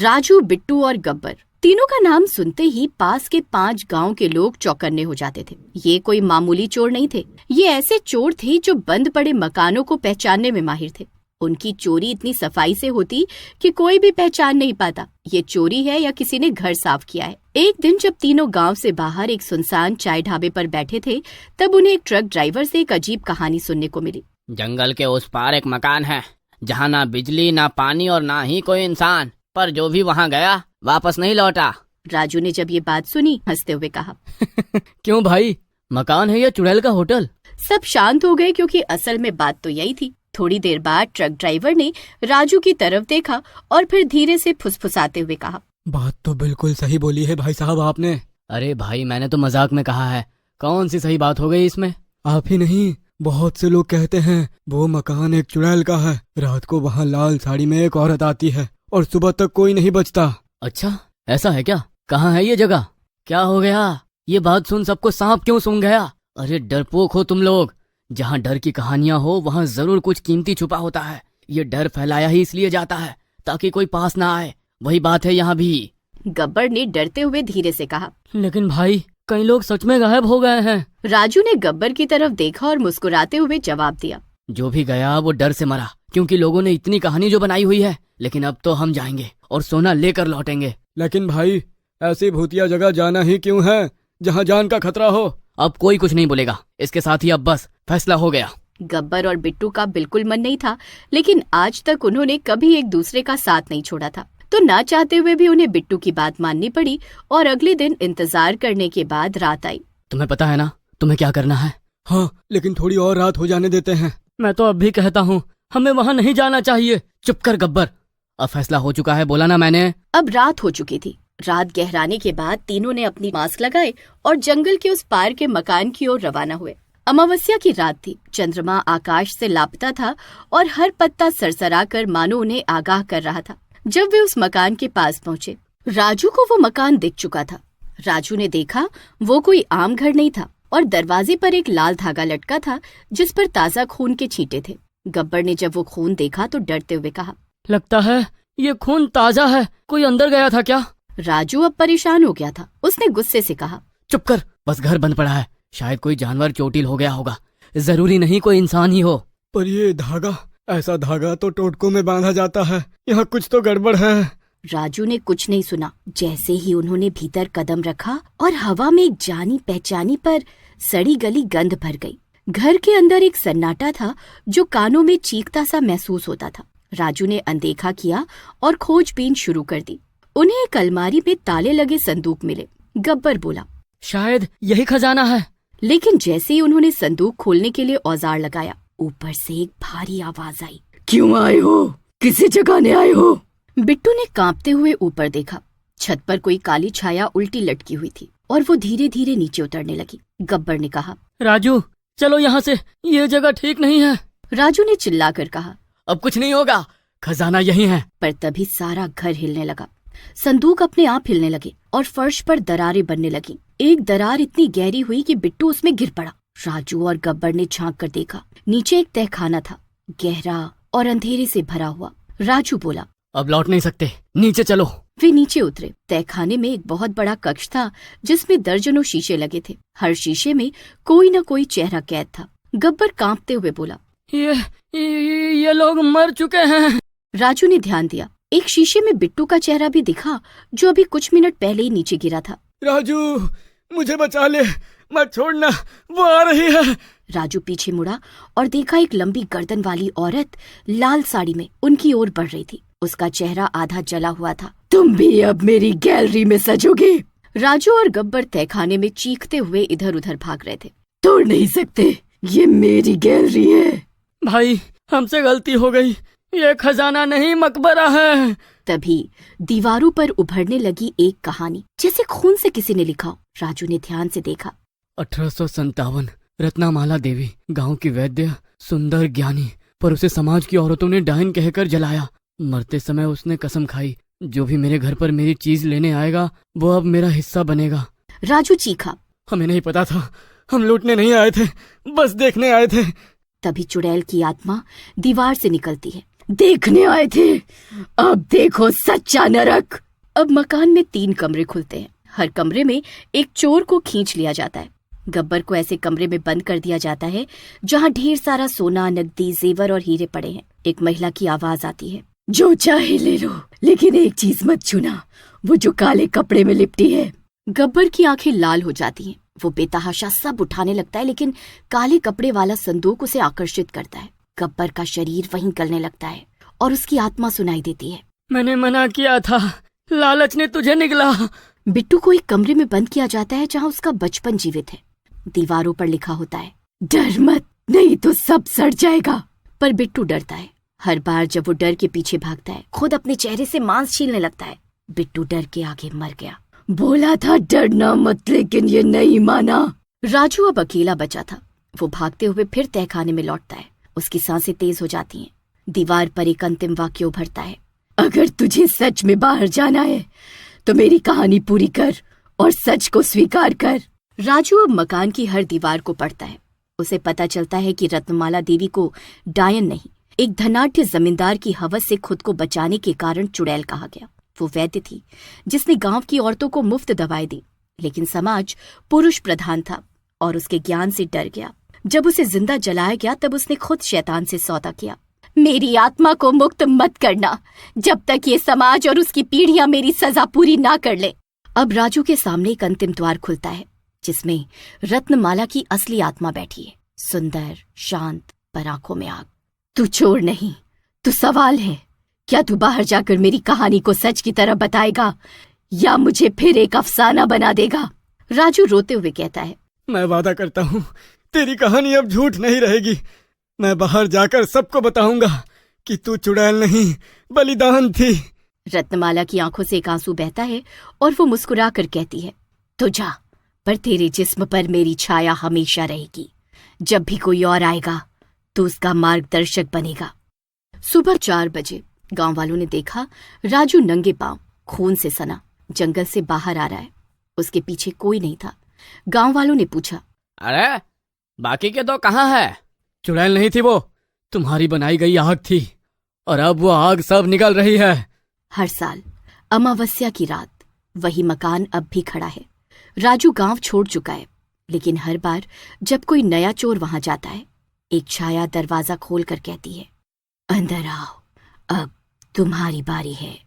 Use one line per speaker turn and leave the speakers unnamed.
राजू, बिट्टू और गब्बर तीनों का नाम सुनते ही पास के 5 गांव के लोग चौकन्ने हो जाते थे। ये कोई मामूली चोर नहीं थे, ये ऐसे चोर थे जो बंद पड़े मकानों को पहचानने में माहिर थे। उनकी चोरी इतनी सफाई से होती कि कोई भी पहचान नहीं पाता ये चोरी है या किसी ने घर साफ किया है। एक दिन जब तीनों गांव से बाहर एक सुनसान चाय ढाबे पर बैठे थे, तब उन्हें एक ट्रक ड्राइवर से एक अजीब कहानी सुनने को मिली।
जंगल के उस पार एक मकान है जहाँ ना बिजली, ना पानी और ना ही कोई इंसान, पर जो भी वहाँ गया वापस नहीं लौटा।
राजू ने जब ये बात सुनी, हंसते हुए कहा,
क्यों भाई, मकान है या चुड़ैल का होटल?
सब शांत हो गए क्योंकि असल में बात तो यही थी। थोड़ी देर बाद ट्रक ड्राइवर ने राजू की तरफ देखा और फिर धीरे से फुसफुसाते हुए कहा,
बात तो बिल्कुल सही बोली है भाई साहब आपने।
अरे भाई, मैंने तो मजाक में कहा है, कौन सी सही बात हो गई इसमें?
आप ही नहीं, बहुत से लोग कहते हैं वो मकान एक चुड़ैल का है। रात को वहाँ लाल साड़ी में एक औरत आती है और सुबह तक कोई नहीं बचता।
अच्छा, ऐसा है क्या? कहाँ है ये जगह? क्या हो गया? ये बात सुन सबको सांप क्यों सूंघ गया? अरे डरपोक हो तुम लोग। जहाँ डर की कहानियां हो वहाँ जरूर कुछ कीमती छुपा होता है। ये डर फैलाया ही इसलिए जाता है ताकि कोई पास ना आए। वही बात है यहाँ भी।
गब्बर ने डरते हुए धीरे से कहा,
लेकिन भाई, कई लोग सच में गायब हो गए हैं।
राजू ने गब्बर की तरफ देखा और मुस्कुराते हुए जवाब दिया,
जो भी गया वो डर से मरा, क्योंकि लोगों ने इतनी कहानी जो बनाई हुई है। लेकिन अब तो हम जाएंगे और सोना लेकर लौटेंगे।
लेकिन भाई, ऐसी भूतिया जगह जाना ही क्यों है जहाँ जान का खतरा हो?
अब कोई कुछ नहीं बोलेगा। इसके साथ ही अब बस फैसला हो गया।
गब्बर और बिट्टू का बिल्कुल मन नहीं था, लेकिन आज तक उन्होंने कभी एक दूसरे का साथ नहीं छोड़ा था, तो ना चाहते हुए भी उन्हें बिट्टू की बात माननी पड़ी। और अगले दिन इंतजार करने के बाद रात आई।
तुम्हें पता है ना तुम्हें क्या करना है?
हाँ, लेकिन थोड़ी और रात हो जाने देते हैं।
मैं तो अब भी कहता हूँ, हमें वहाँ नहीं जाना चाहिए। चुप कर गब्बर, अब फैसला हो चुका है, बोला ना मैंने।
अब रात हो चुकी थी। रात गहराने के बाद तीनों ने अपनी मास्क लगाए और जंगल के उस पार के मकान की ओर रवाना हुए। अमावस्या की रात थी। चंद्रमा आकाश से लापता था और हर पत्ता सरसरा कर मानो उन्हें आगाह कर रहा था। जब वे उस मकान के पास पहुँचे, राजू को वो मकान दिख चुका था। राजू ने देखा वो कोई आम घर नहीं था और दरवाजे पर एक लाल धागा लटका था जिस पर ताज़ा खून के छींटे थे। गब्बर ने जब वो खून देखा तो डरते हुए कहा,
लगता है ये खून ताजा है। कोई अंदर गया था क्या?
राजू अब परेशान हो गया था। उसने गुस्से से कहा,
चुप कर, बस घर बंद पड़ा है। शायद कोई जानवर चोटिल हो गया होगा, जरूरी नहीं कोई इंसान ही हो।
पर ये धागा, ऐसा धागा तो टोटकों में बांधा जाता है। यहाँ कुछ तो गड़बड़ है।
राजू ने कुछ नहीं सुना। जैसे ही उन्होंने भीतर कदम रखा और हवा में एक जानी पहचानी पर सड़ी गली गंध भर गई। घर के अंदर एक सन्नाटा था जो कानों में चीखता सा महसूस होता था। राजू ने अनदेखा किया और खोजबीन शुरू कर दी। उन्हें एक अलमारी में ताले लगे संदूक मिले। गब्बर बोला, शायद यही खजाना है। लेकिन जैसे ही उन्होंने संदूक खोलने के लिए औजार लगाया, ऊपर से एक भारी आवाज आई, क्यों आए हो? किसे जगाने आए हो? बिट्टू ने कांपते हुए ऊपर देखा। छत पर कोई काली छाया उल्टी लटकी हुई थी और वो धीरे धीरे नीचे उतरने लगी। गब्बर ने कहा, राजू चलो यहाँ से, ये जगह ठीक नहीं है। राजू ने चिल्लाकर कहा,
अब कुछ नहीं होगा, खजाना यही है।
पर तभी सारा घर हिलने लगा। संदूक अपने आप हिलने लगे और फर्श पर दरारें बनने लगी। एक दरार इतनी गहरी हुई कि बिट्टू उसमें गिर पड़ा। राजू और गब्बर ने झांक कर देखा। नीचे एक तहखाना था, गहरा और अंधेरे से भरा हुआ। राजू बोला,
अब लौट नहीं सकते, नीचे चलो।
वे नीचे उतरे। तहखाने में एक बहुत बड़ा कक्ष था जिसमें दर्जनों शीशे लगे थे। हर शीशे में कोई न कोई चेहरा कैद था। गब्बर कांपते हुए बोला,
ये लोग मर चुके हैं।
राजू ने ध्यान दिया। एक शीशे में बिट्टू का चेहरा भी दिखा जो अभी कुछ मिनट पहले ही नीचे गिरा था।
राजू, मुझे बचा ले, मत छोड़ना, वो आ रही है।
राजू पीछे मुड़ा और देखा एक लंबी गर्दन वाली औरत लाल साड़ी में उनकी ओर बढ़ रही थी। उसका चेहरा आधा जला हुआ था। तुम भी अब मेरी गैलरी में सजोगे? राजू और गब्बर तहखाने में चीखते हुए इधर उधर भाग रहे थे। तोड़ नहीं सकते, ये मेरी गैलरी है।
भाई, हमसे गलती हो गई, ये खजाना नहीं मकबरा है।
तभी दीवारों पर उभरने लगी एक कहानी जैसे खून से किसी ने लिखा। राजू ने ध्यान से देखा।
1857, रत्नामाला देवी, गांव की वैद्य, सुंदर ज्ञानी, पर उसे समाज की औरतों ने डायन कहकर जलाया। मरते समय उसने कसम खाई, जो भी मेरे घर पर मेरी चीज लेने आएगा वो अब मेरा हिस्सा बनेगा।
राजू चीखा,
हमें नहीं पता था, हम लूटने नहीं आए थे, बस देखने आए थे।
तभी चुड़ैल की आत्मा दीवार से निकलती है। देखने आए थे, अब देखो सच्चा नरक। अब मकान में 3 कमरे खुलते हैं। हर कमरे में एक चोर को खींच लिया जाता है। गब्बर को ऐसे कमरे में बंद कर दिया जाता है जहाँ ढेर सारा सोना, नकदी, जेवर और हीरे पड़े हैं। एक महिला की आवाज आती है, जो चाहे ले लो, लेकिन एक चीज मत छूना, वो जो काले कपड़े में लिपटी है। गब्बर की आंखें लाल हो जाती हैं। वो बेतहाशा सब उठाने लगता है, लेकिन काले कपड़े वाला संदूक उसे आकर्षित करता है। गब्बर का शरीर वहीं गलने लगता है और उसकी आत्मा सुनाई देती है,
मैंने मना किया था, लालच ने तुझे निगला।
बिट्टू को एक कमरे में बंद किया जाता है जहाँ उसका बचपन जीवित है। दीवारों पर लिखा होता है, डर मत, नहीं तो सब सड़ जाएगा। पर बिट्टू डरता है। हर बार जब वो डर के पीछे भागता है, खुद अपने चेहरे से मांस छीलने लगता है। बिट्टू डर के आगे मर गया। बोला था डरना मत, लेकिन ये नहीं माना। राजू अब अकेला बचा था। वो भागते हुए फिर तहखाने में लौटता है। उसकी सांसें तेज हो जाती हैं। दीवार पर एक अंतिम वाक्य उभरता है, अगर तुझे सच में बाहर जाना है तो मेरी कहानी पूरी कर और सच को स्वीकार कर। राजू अब मकान की हर दीवार को पढ़ता है। उसे पता चलता है कि रत्नमाला देवी को डायन नहीं, एक धनाढ्य जमींदार की हवस से खुद को बचाने के कारण चुड़ैल कहा गया। वो वैद्य थी जिसने गांव की औरतों को मुफ्त दवाएं दी, लेकिन समाज पुरुष प्रधान था और उसके ज्ञान से डर गया। जब उसे जिंदा जलाया गया तब उसने खुद शैतान से सौदा किया, मेरी आत्मा को मुक्त मत करना जब तक ये समाज और उसकी पीढ़ियां मेरी सजा पूरी ना कर ले। अब राजू के सामने एक अंतिम द्वार खुलता है जिसमें रत्नमाला की असली आत्मा बैठी है, सुंदर, शांत, पर आंखों में आग। तू चोर नहीं, तू सवाल है। क्या तू बाहर जाकर मेरी कहानी को सच की तरह बताएगा या मुझे फिर एक अफसाना बना देगा? राजू रोते हुए कहता है,
मैं वादा करता हूँ तेरी कहानी अब झूठ नहीं रहेगी। मैं बाहर जाकर सबको बताऊंगा कि तू चुड़ैल नहीं, बलिदान थी।
रत्नमाला की आंखों से एक आंसू बहता है और वो मुस्कुरा कर कहती है, तो जा, पर तेरे जिस्म पर मेरी छाया हमेशा रहेगी। जब भी कोई और आएगा तो उसका मार्गदर्शक बनेगा। सुबह 4 बजे गांव वालों ने देखा राजू नंगे पांव, खून से सना, जंगल से बाहर आ रहा है। उसके पीछे कोई नहीं था। गांव वालों ने पूछा,
अरे बाकी के तो कहाँ है?
चुड़ैल नहीं थी वो, तुम्हारी बनाई गई आग थी, और अब वो आग सब निकल रही है।
हर साल अमावस्या की रात वही मकान अब भी खड़ा है। राजू गांव छोड़ चुका है, लेकिन हर बार जब कोई नया चोर वहां जाता है, एक छाया दरवाजा खोल कर कहती है, अंदर आओ, अब तुम्हारी बारी है।